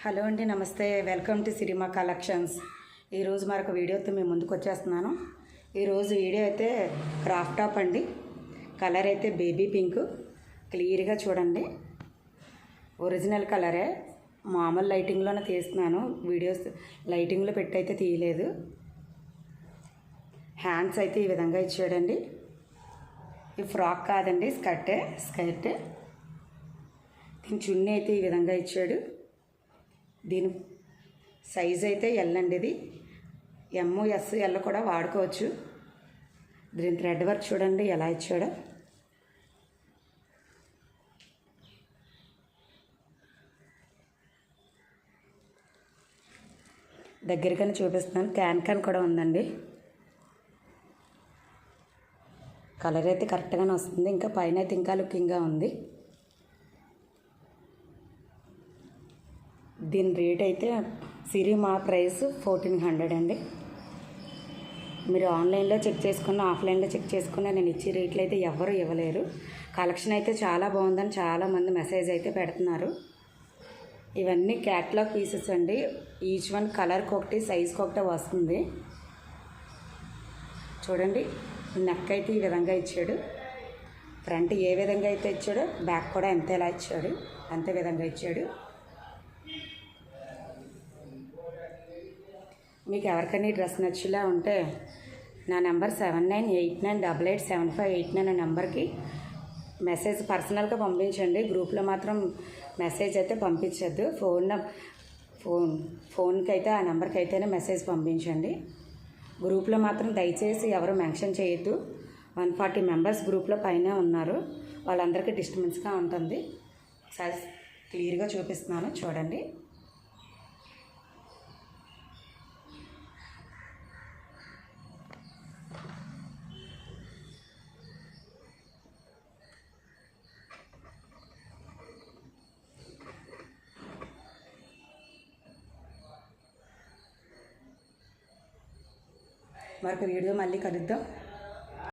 Hello అండి, నమస్తే. Welcome to Sirima collections. ఈరోజు మరొక వీడియోతో మేము ముందుకు వచ్చేస్తున్నాను. ఈరోజు వీడియో అయితే క్రాఫ్ట్ టాప్ అండి. కలర్ అయితే బేబీ పింక్. క్లియర్గా చూడండి, ఒరిజినల్ కలరే. మామూలు లైటింగ్లోనే తీస్తున్నాను, వీడియోస్ లైటింగ్లో పెట్టి అయితే తీయలేదు. హ్యాండ్స్ అయితే ఈ విధంగా ఇచ్చాడండి. ఈ ఫ్రాక్ కాదండి, స్కర్ట్. దీని చున్నీ అయితే ఈ విధంగా ఇచ్చాడు. దీని సైజ్ అయితే ఎల్ అండి. ఇది ఎల్ కూడా వాడుకోవచ్చు. దీని థ్రెడ్ వర్క్ చూడండి ఎలా ఇచ్చాడో. దగ్గరికని చూపిస్తున్నాను. క్యాన్ కూడా ఉందండి. కలర్ అయితే కరెక్ట్గానే వస్తుంది. ఇంకా పైన అయితే ఇంకా లుకింగ్గా ఉంది. దీని రేట్ అయితే సిరిమా ప్రైస్ 1400 అండి. మీరు ఆన్లైన్లో చెక్ చేసుకున్న, ఆఫ్లైన్లో చెక్ చేసుకున్న నేను ఇచ్చే రేట్లు అయితే ఎవరు ఇవ్వలేరు. కలెక్షన్ అయితే చాలా బాగుందని చాలామంది మెసేజ్ అయితే పెడుతున్నారు. ఇవన్నీ క్యాట్లాగ్ పీసెస్ అండి. ఈచ్ వన్ కలర్కి ఒకటి, సైజ్కి ఒకటి వస్తుంది. చూడండి, నెక్ అయితే ఈ విధంగా ఇచ్చాడు. ఫ్రంట్ ఏ విధంగా అయితే ఇచ్చాడో బ్యాక్ కూడా ఎలా ఇచ్చాడు అంతే విధంగా ఇచ్చాడు. మీకు ఎవరికైనా డ్రెస్ నచ్చేలా ఉంటే నా నెంబర్ 7989887589 అనే నెంబర్కి మెసేజ్ పర్సనల్గా పంపించండి. గ్రూప్లో మాత్రం మెసేజ్ అయితే పంపించద్దు. ఫోన్కి అయితే ఆ నెంబర్కి అయితేనే మెసేజ్ పంపించండి. గ్రూప్లో మాత్రం దయచేసి ఎవరు మెన్షన్ చేయొద్దు. 140 మెంబర్స్ గ్రూప్లో పైన ఉన్నారు. వాళ్ళందరికీ డిస్టర్బెన్స్గా ఉంటుంది. సైజ్ క్లియర్గా చూపిస్తున్నాను చూడండి. మరొక వీడియో మళ్ళీ కలుద్దాం.